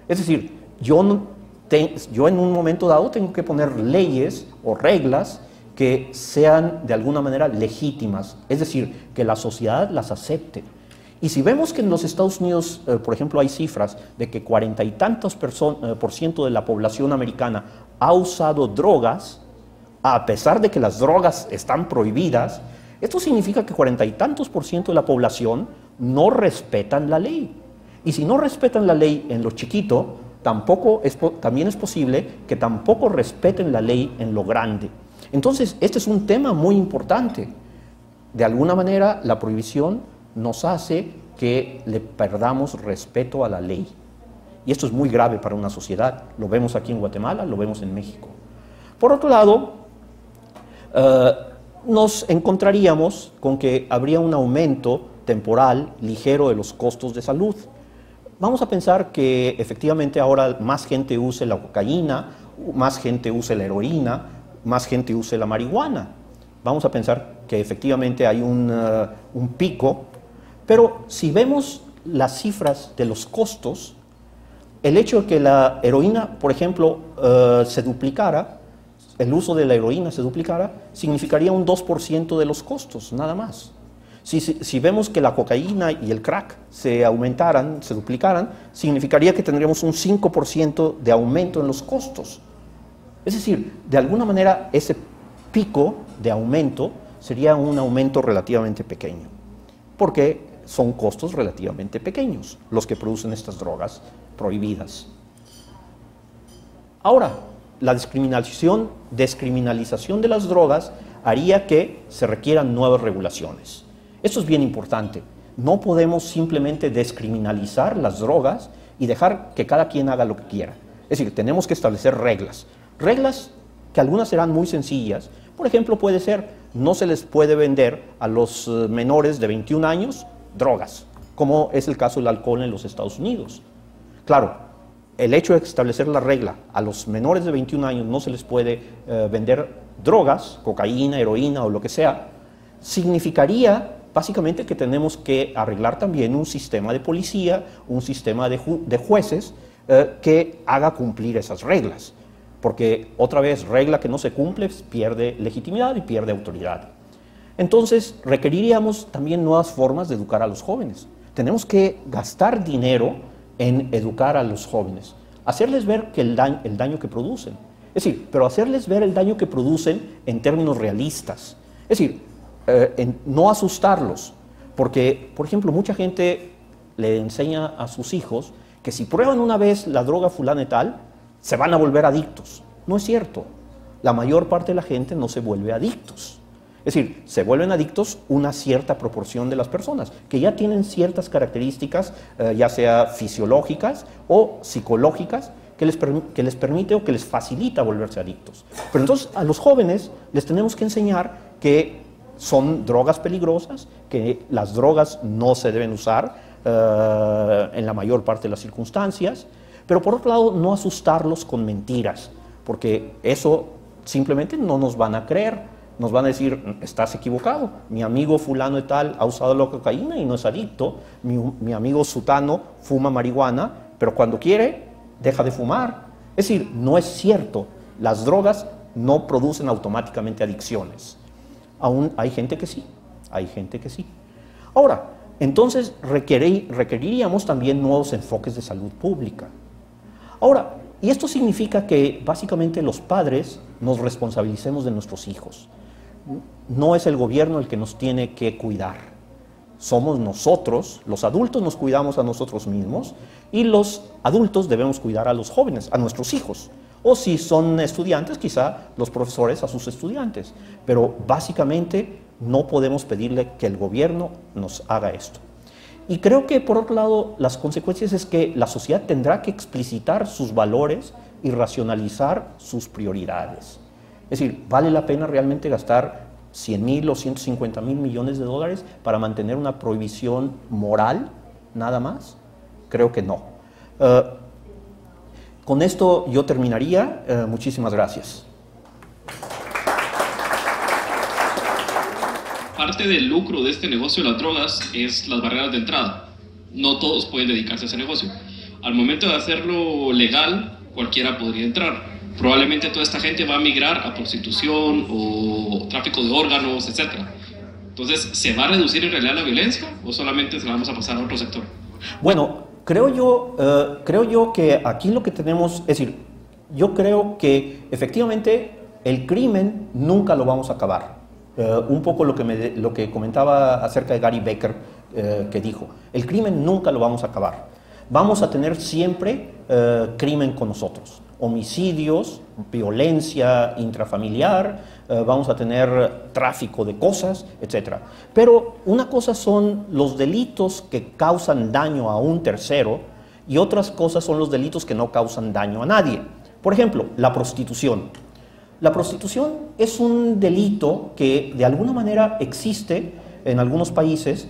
Es decir, yo en un momento dado tengo que poner leyes o reglas que sean de alguna manera legítimas, es decir, que la sociedad las acepte. Y si vemos que en los Estados Unidos, por ejemplo, hay cifras de que 40 y tantos por ciento de la población americana ha usado drogas, a pesar de que las drogas están prohibidas, esto significa que 40 y tantos por ciento de la población no respetan la ley. Y si no respetan la ley en lo chiquito, también es posible que tampoco respeten la ley en lo grande. Entonces, este es un tema muy importante. De alguna manera, la prohibición nos hace que le perdamos respeto a la ley. Y esto es muy grave para una sociedad. Lo vemos aquí en Guatemala, lo vemos en México. Por otro lado, nos encontraríamos con que habría un aumento temporal, ligero, de los costos de salud. Vamos a pensar que efectivamente ahora más gente use la cocaína, más gente use la heroína, más gente use la marihuana. Vamos a pensar que efectivamente hay un pico, pero si vemos las cifras de los costos, el hecho de que la heroína, por ejemplo, se duplicara, el uso de la heroína se duplicara, significaría un 2% de los costos, nada más. Si vemos que la cocaína y el crack se aumentaran, se duplicaran, significaría que tendríamos un 5% de aumento en los costos. Es decir, de alguna manera ese pico de aumento sería un aumento relativamente pequeño, porque son costos relativamente pequeños los que producen estas drogas prohibidas. Ahora, la descriminalización de las drogas haría que se requieran nuevas regulaciones. Esto es bien importante. No podemos simplemente descriminalizar las drogas y dejar que cada quien haga lo que quiera. Es decir, tenemos que establecer reglas. Reglas que algunas serán muy sencillas. Por ejemplo, puede ser, no se les puede vender a los menores de 21 años drogas, como es el caso del alcohol en los Estados Unidos. Claro, el hecho de establecer la regla, a los menores de 21 años no se les puede vender drogas, cocaína, heroína o lo que sea, significaría básicamente que tenemos que arreglar también un sistema de policía, un sistema de jueces que haga cumplir esas reglas. Porque otra vez, regla que no se cumple pierde legitimidad y pierde autoridad. Entonces, requeriríamos también nuevas formas de educar a los jóvenes. Tenemos que gastar dinero en educar a los jóvenes, hacerles ver que el daño que producen. Es decir, pero hacerles ver el daño que producen en términos realistas. Es decir, no asustarlos, porque, por ejemplo, mucha gente le enseña a sus hijos que si prueban una vez la droga fulana y tal, se van a volver adictos. No es cierto. La mayor parte de la gente no se vuelve adictos. Es decir, se vuelven adictos una cierta proporción de las personas que ya tienen ciertas características, ya sea fisiológicas o psicológicas, que les permite o que les facilita volverse adictos. Pero entonces a los jóvenes les tenemos que enseñar que son drogas peligrosas, que las drogas no se deben usar en la mayor parte de las circunstancias, pero por otro lado no asustarlos con mentiras, porque eso simplemente no nos van a creer. Nos van a decir, estás equivocado, mi amigo fulano y tal ha usado la cocaína y no es adicto, mi amigo sutano fuma marihuana, pero cuando quiere, deja de fumar. Es decir, no es cierto, las drogas no producen automáticamente adicciones. Aún hay gente que sí, hay gente que sí. Ahora, entonces requeriríamos también nuevos enfoques de salud pública. Ahora, y esto significa que básicamente los padres nos responsabilicemos de nuestros hijos. No es el gobierno el que nos tiene que cuidar. Somos nosotros, los adultos nos cuidamos a nosotros mismos y los adultos debemos cuidar a los jóvenes, a nuestros hijos. O si son estudiantes, quizá los profesores a sus estudiantes. Pero básicamente no podemos pedirle que el gobierno nos haga esto. Y creo que por otro lado las consecuencias es que la sociedad tendrá que explicitar sus valores y racionalizar sus prioridades. Es decir, ¿vale la pena realmente gastar 100.000 o 150.000 millones de dólares para mantener una prohibición moral nada más? Creo que no. Con esto yo terminaría. Muchísimas gracias. Parte del lucro de este negocio de las drogas es las barreras de entrada. No todos pueden dedicarse a ese negocio. Al momento de hacerlo legal, cualquiera podría entrar. probablemente toda esta gente va a migrar a prostitución o tráfico de órganos, etc. Entonces, ¿se va a reducir en realidad la violencia o solamente se la vamos a pasar a otro sector? Bueno, creo yo que aquí lo que tenemos, es decir, yo creo que efectivamente el crimen nunca lo vamos a acabar. Un poco lo que comentaba acerca de Gary Becker, que dijo, el crimen nunca lo vamos a acabar. Vamos a tener siempre crimen con nosotros, homicidios, violencia intrafamiliar, vamos a tener tráfico de cosas, etc. Pero una cosa son los delitos que causan daño a un tercero y otras cosas son los delitos que no causan daño a nadie. Por ejemplo, la prostitución. La prostitución es un delito que de alguna manera existe en algunos países,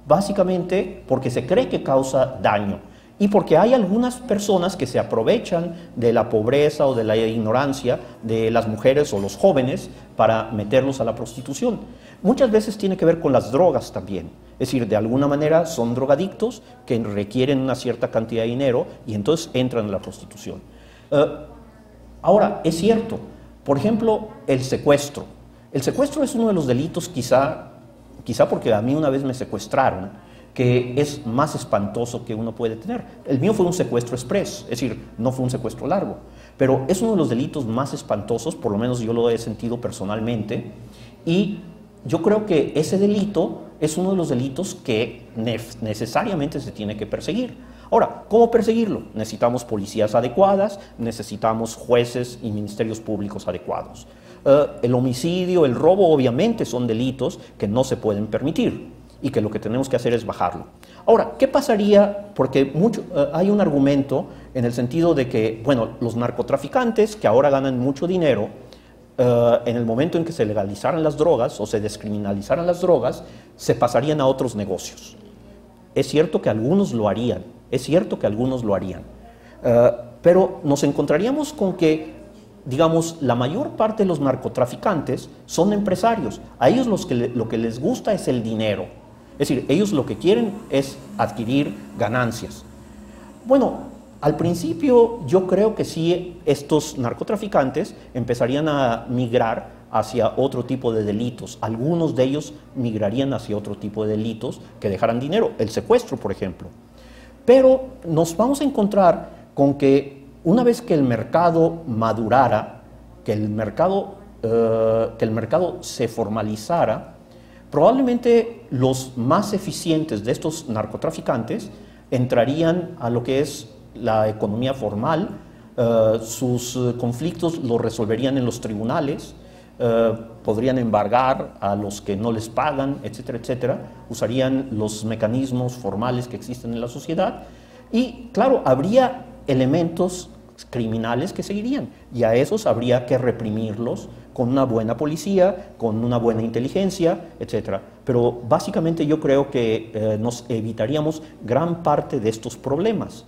básicamente porque se cree que causa daño y porque hay algunas personas que se aprovechan de la pobreza o de la ignorancia de las mujeres o los jóvenes para meterlos a la prostitución. Muchas veces tiene que ver con las drogas también. Es decir, de alguna manera son drogadictos que requieren una cierta cantidad de dinero y entonces entran en la prostitución. Ahora, es cierto, por ejemplo, el secuestro. El secuestro es uno de los delitos quizá porque a mí una vez me secuestraron, que es más espantoso que uno puede tener. El mío fue un secuestro express, es decir, no fue un secuestro largo, pero es uno de los delitos más espantosos, por lo menos yo lo he sentido personalmente, y yo creo que ese delito es uno de los delitos que necesariamente se tiene que perseguir. Ahora, ¿cómo perseguirlo? Necesitamos policías adecuadas, necesitamos jueces y ministerios públicos adecuados. El homicidio, el robo, obviamente son delitos que no se pueden permitir y que lo que tenemos que hacer es bajarlo. Ahora, ¿qué pasaría? Porque hay un argumento en el sentido de que, bueno, los narcotraficantes que ahora ganan mucho dinero, en el momento en que se legalizaran las drogas o se descriminalizaran las drogas, se pasarían a otros negocios. Es cierto que algunos lo harían, pero nos encontraríamos con que, digamos, la mayor parte de los narcotraficantes son empresarios. A ellos lo que les gusta es el dinero. Es decir, ellos lo que quieren es adquirir ganancias. Bueno, al principio yo creo que sí, estos narcotraficantes empezarían a migrar hacia otro tipo de delitos. Algunos de ellos migrarían hacia otro tipo de delitos que dejaran dinero, el secuestro, por ejemplo. Pero nos vamos a encontrar con que una vez que el mercado madurara, que el mercado se formalizara, probablemente los más eficientes de estos narcotraficantes entrarían a lo que es la economía formal, sus conflictos los resolverían en los tribunales, podrían embargar a los que no les pagan, etcétera, etcétera, usarían los mecanismos formales que existen en la sociedad y, claro, habría elementos criminales que seguirían y a esos habría que reprimirlos con una buena policía, con una buena inteligencia, etcétera. Pero básicamente yo creo que nos evitaríamos gran parte de estos problemas.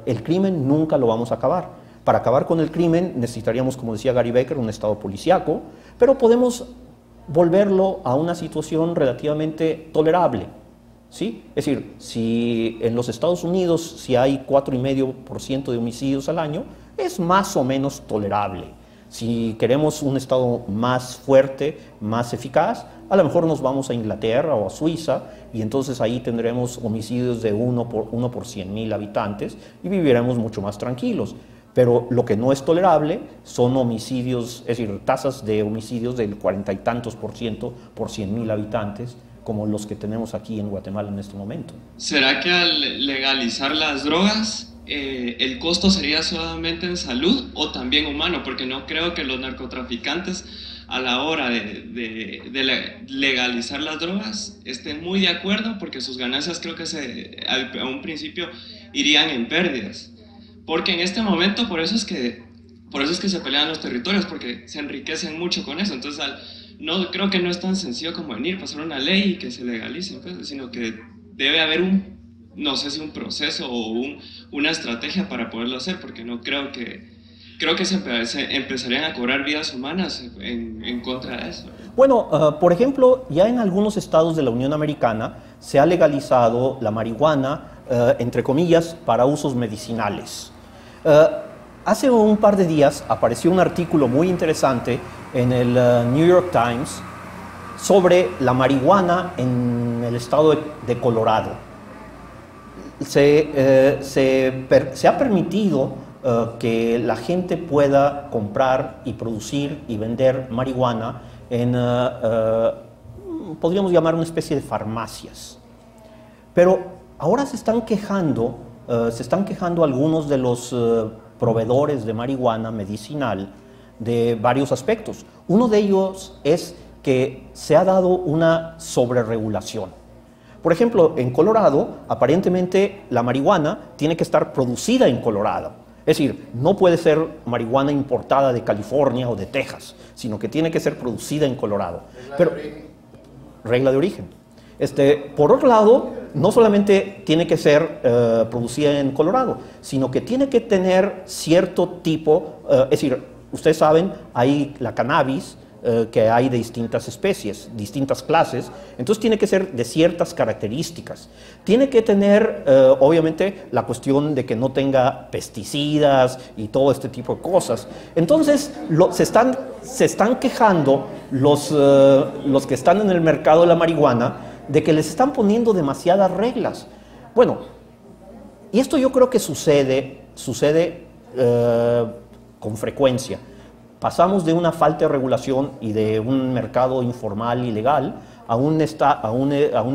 El crimen nunca lo vamos a acabar. Para acabar con el crimen necesitaríamos, como decía Gary Becker, un estado policíaco, pero podemos volverlo a una situación relativamente tolerable, ¿sí? Es decir, si en los Estados Unidos si hay 4,5% de homicidios al año, es más o menos tolerable. Si queremos un estado más fuerte, más eficaz, a lo mejor nos vamos a Inglaterra o a Suiza y entonces ahí tendremos homicidios de 1 por 100,000 habitantes y viviremos mucho más tranquilos. Pero lo que no es tolerable son homicidios, es decir, tasas de homicidios del 40 y tantos % por 100,000 habitantes, como los que tenemos aquí en Guatemala en este momento. ¿Será que al legalizar las drogas el costo sería solamente en salud o también humano? Porque no creo que los narcotraficantes a la hora de legalizar las drogas estén muy de acuerdo, porque sus ganancias creo que a un principio irían en pérdidas. Porque en este momento, por eso es que se pelean los territorios, porque se enriquecen mucho con eso. Entonces, creo que no es tan sencillo como pasar una ley y que se legalice, pues, sino que debe haber no sé si un proceso o una estrategia para poderlo hacer, porque no creo que se empezarían a cobrar vidas humanas en contra de eso. Bueno, por ejemplo, ya en algunos estados de la Unión Americana se ha legalizado la marihuana, entre comillas, para usos medicinales. hace un par de días apareció un artículo muy interesante en el New York Times sobre la marihuana en el estado de Colorado. Se ha permitido que la gente pueda comprar y producir y vender marihuana en, podríamos llamar una especie de farmacias. Pero ahora se están quejando algunos de los proveedores de marihuana medicinal de varios aspectos. Uno de ellos es que se ha dado una sobreregulación. Por ejemplo, en Colorado, aparentemente la marihuana tiene que estar producida en Colorado. Es decir, no puede ser marihuana importada de California o de Texas, sino que tiene que ser producida en Colorado. Regla de origen. Por otro lado, no solamente tiene que ser producida en Colorado, sino que tiene que tener cierto tipo, es decir, ustedes saben, hay la cannabis, que hay de distintas especies, distintas clases, entonces tiene que ser de ciertas características. Tiene que tener, obviamente, la cuestión de que no tenga pesticidas y todo este tipo de cosas. Entonces, se están quejando los que están en el mercado de la marihuana de que les están poniendo demasiadas reglas. Bueno, y esto yo creo que sucede con frecuencia. Pasamos de una falta de regulación y de un mercado informal y legal a un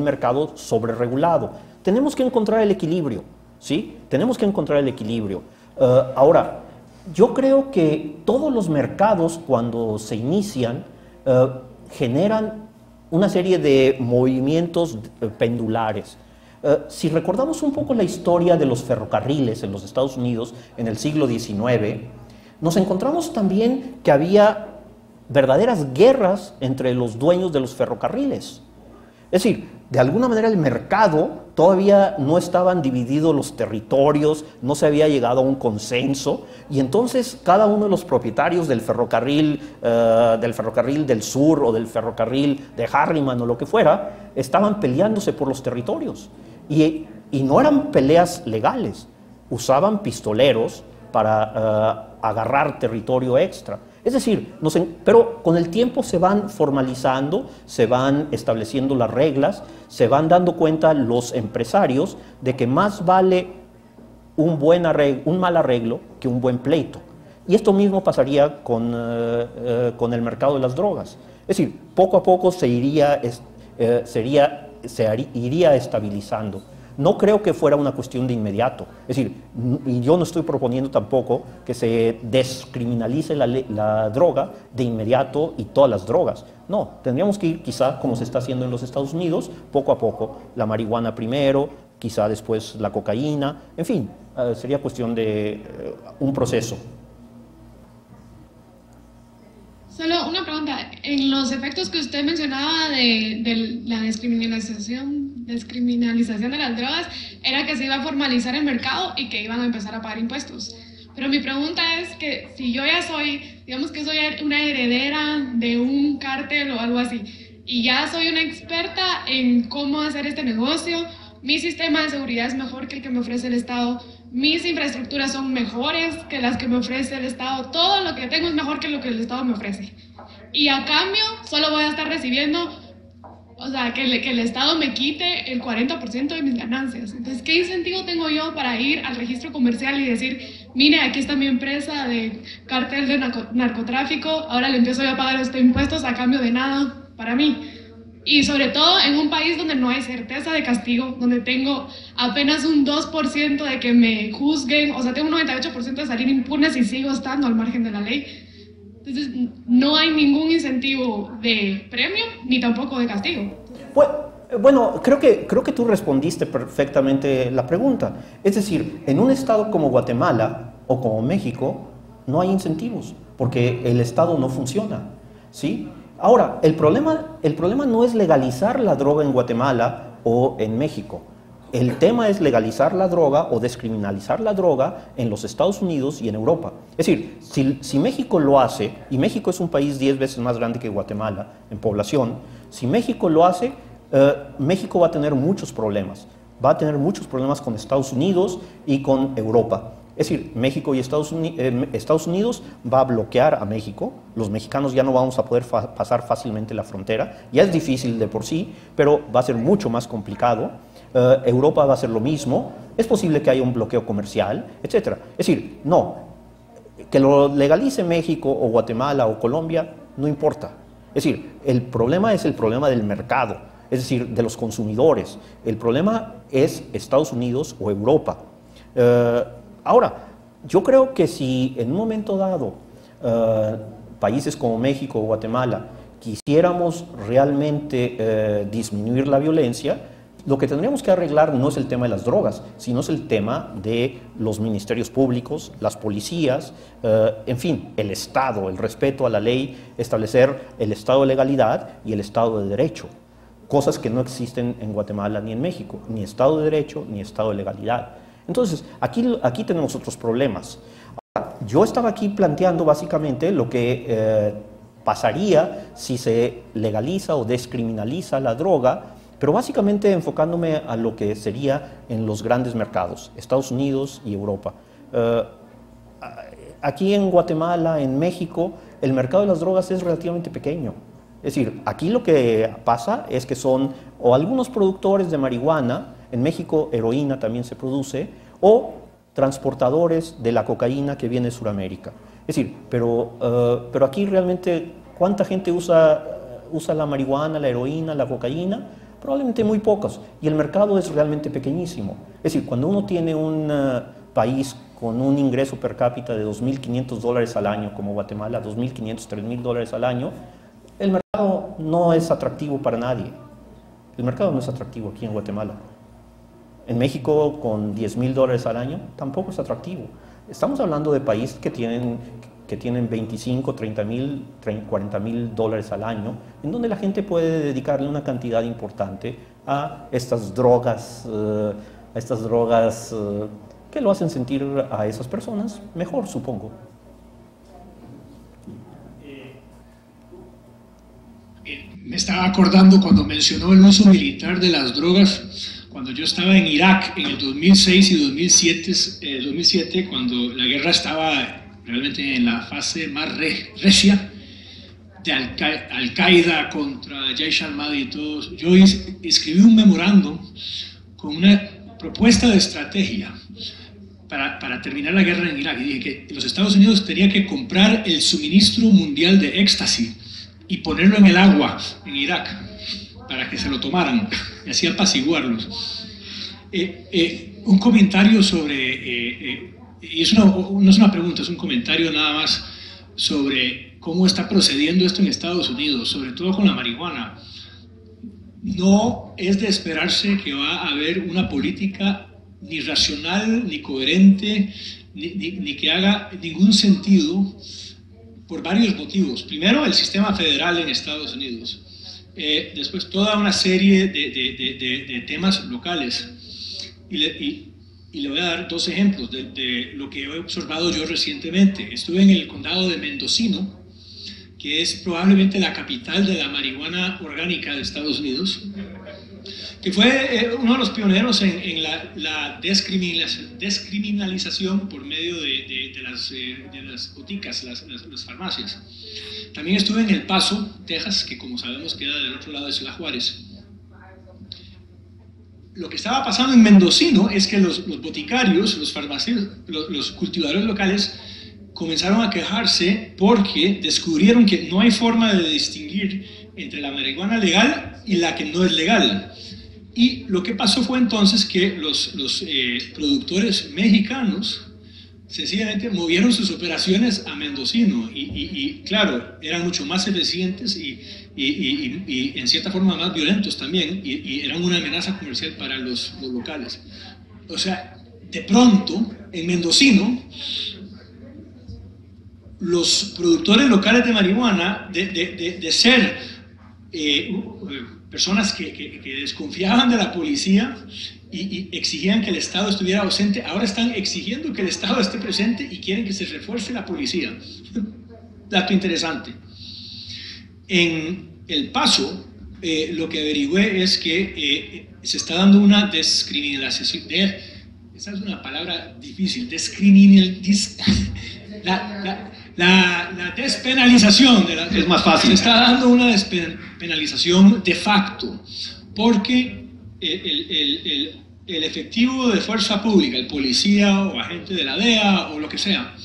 mercado sobreregulado. Tenemos que encontrar el equilibrio, ¿sí? Tenemos que encontrar el equilibrio. Ahora, yo creo que todos los mercados, cuando se inician, generan una serie de movimientos pendulares. Si recordamos un poco la historia de los ferrocarriles en los Estados Unidos en el siglo XIX, nos encontramos también que había verdaderas guerras entre los dueños de los ferrocarriles. Es decir, de alguna manera el mercado todavía no estaban divididos los territorios, no se había llegado a un consenso, y entonces cada uno de los propietarios del ferrocarril del sur o del ferrocarril de Harriman o lo que fuera, estaban peleándose por los territorios. Y no eran peleas legales, usaban pistoleros para agarrar territorio extra. Es decir, pero con el tiempo se van formalizando, se van estableciendo las reglas, se van dando cuenta los empresarios de que más vale un mal arreglo que un buen pleito. Y esto mismo pasaría con el mercado de las drogas. Es decir, poco a poco se iría estabilizando. No creo que fuera una cuestión de inmediato. Es decir, y yo no estoy proponiendo tampoco que se descriminalice la droga de inmediato y todas las drogas. No, tendríamos que ir quizá, como se está haciendo en los Estados Unidos, poco a poco. La marihuana primero, quizá después la cocaína. En fin, sería cuestión de un proceso. Solo una pregunta. En los efectos que usted mencionaba de la descriminalización de las drogas, era que se iba a formalizar el mercado y que iban a empezar a pagar impuestos. Pero mi pregunta es que si yo ya soy, digamos que soy una heredera de un cártel o algo así, y ya soy una experta en cómo hacer este negocio, mi sistema de seguridad es mejor que el que me ofrece el Estado, mis infraestructuras son mejores que las que me ofrece el Estado, todo lo que tengo es mejor que lo que el Estado me ofrece. Y a cambio solo voy a estar recibiendo, o sea, que el Estado me quite el 40% de mis ganancias. Entonces, ¿qué incentivo tengo yo para ir al registro comercial y decir, mire, aquí está mi empresa de cartel de narcotráfico, ahora le empiezo yo a pagar estos impuestos a cambio de nada para mí? Y sobre todo en un país donde no hay certeza de castigo, donde tengo apenas un 2% de que me juzguen, o sea, tengo un 98% de salir impune si sigo estando al margen de la ley. Entonces, no hay ningún incentivo de premio ni tampoco de castigo. Bueno, creo que tú respondiste perfectamente la pregunta. Es decir, en un estado como Guatemala o como México no hay incentivos porque el Estado no funciona, ¿sí? Ahora, el problema no es legalizar la droga en Guatemala o en México. El tema es legalizar la droga o descriminalizar la droga en los Estados Unidos y en Europa. Es decir, si México lo hace, y México es un país 10 veces más grande que Guatemala en población, si México lo hace, México va a tener muchos problemas. Va a tener muchos problemas con Estados Unidos y con Europa. Es decir, México y Estados Unidos va a bloquear a México, los mexicanos ya no vamos a poder pasar fácilmente la frontera, ya es difícil de por sí, pero va a ser mucho más complicado. Europa va a hacer lo mismo, es posible que haya un bloqueo comercial, etc. Es decir, no, que lo legalice México o Guatemala o Colombia, no importa. Es decir, el problema es el problema del mercado, es decir, de los consumidores. El problema es Estados Unidos o Europa. Ahora, yo creo que si en un momento dado países como México o Guatemala quisiéramos realmente disminuir la violencia, lo que tendríamos que arreglar no es el tema de las drogas, sino es el tema de los ministerios públicos, las policías, en fin, el Estado, el respeto a la ley, establecer el estado de legalidad y el estado de derecho, cosas que no existen en Guatemala ni en México, ni estado de derecho ni estado de legalidad. Entonces, aquí tenemos otros problemas. Ahora, yo estaba aquí planteando básicamente lo que pasaría si se legaliza o descriminaliza la droga, pero básicamente enfocándome a lo que sería en los grandes mercados, Estados Unidos y Europa. Aquí en Guatemala, en México, el mercado de las drogas es relativamente pequeño. Es decir, aquí lo que pasa es que son o algunos productores de marihuana, en México heroína también se produce, o transportadores de la cocaína que viene de Sudamérica. Es decir, pero aquí realmente, ¿cuánta gente usa la marihuana, la heroína, la cocaína? Probablemente muy pocos, y el mercado es realmente pequeñísimo. Es decir, cuando uno tiene un país con un ingreso per cápita de $2.500 al año, como Guatemala, $2.500, $3.000 al año, el mercado no es atractivo para nadie. El mercado no es atractivo aquí en Guatemala. En México, con $10.000 al año, tampoco es atractivo. Estamos hablando de países que tienen 25, 30.000, $40.000 al año, en donde la gente puede dedicarle una cantidad importante a estas drogas, que lo hacen sentir a esas personas mejor, supongo. Me estaba acordando cuando mencionó el uso militar de las drogas, cuando yo estaba en Irak en el 2006 y 2007, cuando la guerra estaba realmente en la fase más recia de Al-Qaeda contra Jaish al-Mahdi y todos, yo escribí un memorando con una propuesta de estrategia para terminar la guerra en Irak, y dije que los Estados Unidos tenían que comprar el suministro mundial de éxtasis y ponerlo en el agua en Irak para que se lo tomaran y así apaciguarlos. Un comentario sobre, y no es una pregunta, es un comentario nada más sobre cómo está procediendo esto en Estados Unidos, sobre todo con la marihuana. No es de esperarse que va a haber una política ni racional, ni coherente, ni que haga ningún sentido, por varios motivos. Primero, el sistema federal en Estados Unidos. Después, toda una serie de temas locales. Y le voy a dar dos ejemplos de lo que he observado yo recientemente. Estuve en el condado de Mendocino, que es probablemente la capital de la marihuana orgánica de Estados Unidos, que fue uno de los pioneros en la descriminalización por medio de las boticas, las farmacias. También estuve en El Paso, Texas, que como sabemos queda del otro lado de Ciudad Juárez. Lo que estaba pasando en Mendocino es que los boticarios, los farmacéuticos, los cultivadores locales comenzaron a quejarse porque descubrieron que no hay forma de distinguir entre la marihuana legal y la que no es legal. Y lo que pasó fue entonces que los productores mexicanos sencillamente movieron sus operaciones a Mendocino y claro, eran mucho más eficientes y en cierta forma más violentos también y eran una amenaza comercial para los locales. O sea, de pronto, en Mendocino, los productores locales de marihuana, de ser personas que desconfiaban de la policía y exigían que el Estado estuviera ausente, ahora están exigiendo que el Estado esté presente y quieren que se refuerce la policía. Dato interesante. En El Paso, lo que averigüé es que se está dando una descriminalización, esa es una palabra difícil, la despenalización es más fácil. Se está dando una despenalización de facto, porque el efectivo de fuerza pública, el policía o agente de la DEA o lo que sea,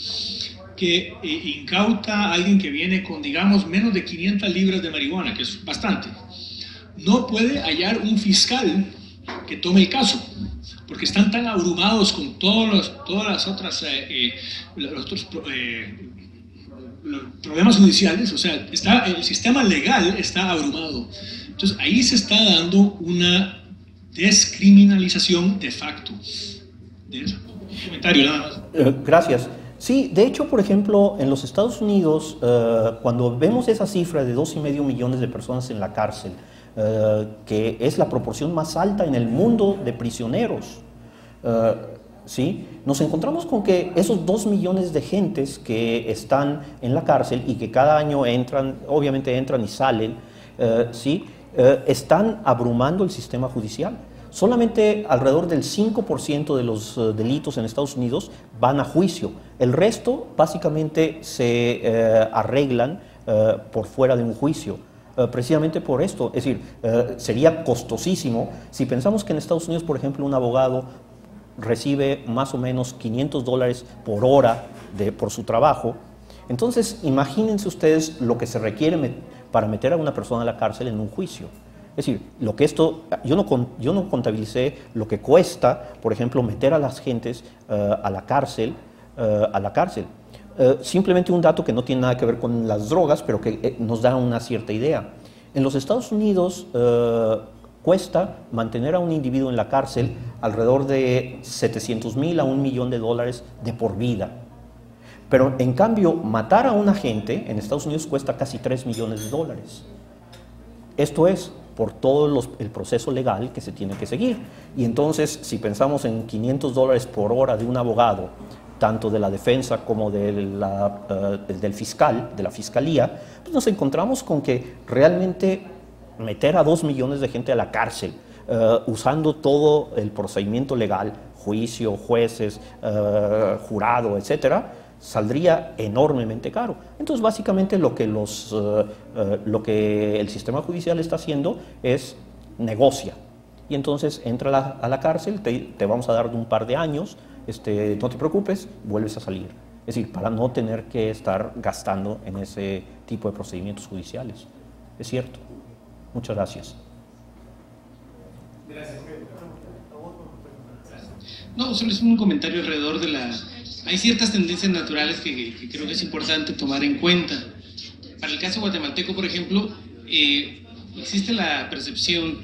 que incauta a alguien que viene con, digamos, menos de 500 libras de marihuana, que es bastante, no puede hallar un fiscal que tome el caso, porque están tan abrumados con todas las otras los otros los problemas judiciales, o sea, el sistema legal está abrumado. Entonces ahí se está dando una descriminalización de facto. De eso. Un comentario nada más. Gracias. Sí, de hecho, por ejemplo, en los Estados Unidos, cuando vemos esa cifra de 2,5 millones de personas en la cárcel, que es la proporción más alta en el mundo de prisioneros, ¿sí? Nos encontramos con que esos 2 millones de gentes que están en la cárcel y que cada año entran, obviamente entran y salen, ¿sí? Están abrumando el sistema judicial. Solamente alrededor del 5% de los delitos en Estados Unidos van a juicio. El resto básicamente se arreglan por fuera de un juicio. Precisamente por esto, es decir, sería costosísimo. Si pensamos que en Estados Unidos, por ejemplo, un abogado recibe más o menos $500 por hora por su trabajo, entonces imagínense ustedes lo que se requiere para meter a una persona a la cárcel en un juicio. Es decir, lo que yo no contabilicé lo que cuesta, por ejemplo, meter a las gentes a la cárcel. Simplemente un dato que no tiene nada que ver con las drogas, pero que nos da una cierta idea. En los Estados Unidos cuesta mantener a un individuo en la cárcel alrededor de $700,000 a $1 millón de por vida. Pero en cambio, matar a un agente en Estados Unidos cuesta casi $3 millones. Esto es por todo el proceso legal que se tiene que seguir. Y entonces, si pensamos en $500 por hora de un abogado, tanto de la defensa como del fiscal, de la fiscalía, pues nos encontramos con que realmente meter a 2 millones de gente a la cárcel, usando todo el procedimiento legal, juicio, jueces, jurado, etcétera, saldría enormemente caro. Entonces, básicamente lo que el sistema judicial está haciendo es negocia. Y entonces entra a la cárcel, te vamos a dar un par de años, no te preocupes, vuelves a salir. Es decir, para no tener que estar gastando en ese tipo de procedimientos judiciales. Es cierto. Muchas gracias. No, solo es un comentario alrededor de Hay ciertas tendencias naturales que creo que es importante tomar en cuenta. Para el caso guatemalteco, por ejemplo, existe la percepción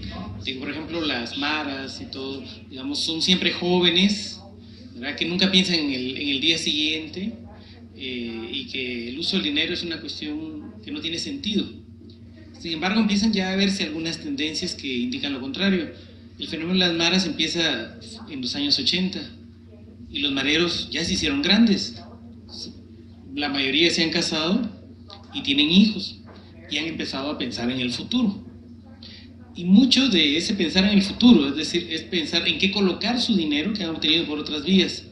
de que, por ejemplo, las maras y todo, digamos, son siempre jóvenes, ¿verdad? Que nunca piensan en el día siguiente, y que el uso del dinero es una cuestión que no tiene sentido. Sin embargo, empiezan ya a verse algunas tendencias que indican lo contrario. El fenómeno de las maras empieza en los años 80 y los mareros ya se hicieron grandes. La mayoría se han casado y tienen hijos y han empezado a pensar en el futuro. Y mucho de ese pensar en el futuro, es decir, es pensar en qué colocar su dinero que han obtenido por otras vías.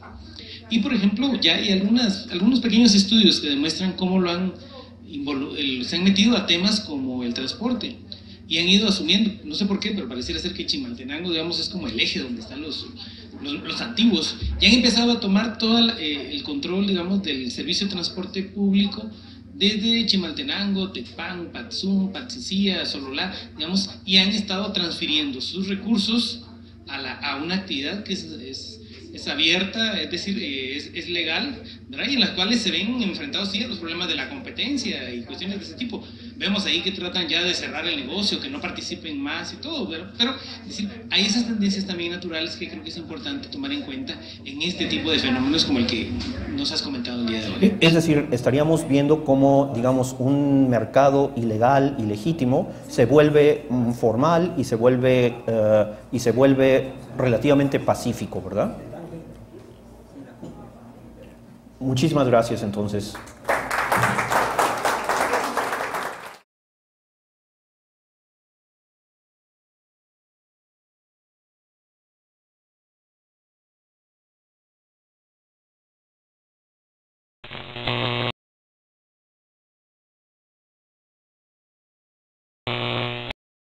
Y, por ejemplo, ya hay algunos pequeños estudios que demuestran cómo se han metido a temas como el transporte y han ido asumiendo, no sé por qué, pero pareciera ser que Chimaltenango, digamos, es como el eje donde están los antiguos, y han empezado a tomar todo el control, digamos, del servicio de transporte público desde Chimaltenango, Tepán, Patzum, Patzicía, Sololá, digamos, y han estado transfiriendo sus recursos a una actividad que es abierta, es decir, es legal, ¿verdad? Y en las cuales se ven enfrentados sí a los problemas de la competencia y cuestiones de ese tipo. Vemos ahí que tratan ya de cerrar el negocio, que no participen más y todo, ¿verdad? Pero es decir, hay esas tendencias también naturales que creo que es importante tomar en cuenta en este tipo de fenómenos como el que nos has comentado el día de hoy. Es decir, estaríamos viendo cómo, digamos, un mercado ilegal, ilegítimo, se vuelve formal y se vuelve relativamente pacífico, ¿verdad? Muchísimas gracias, entonces.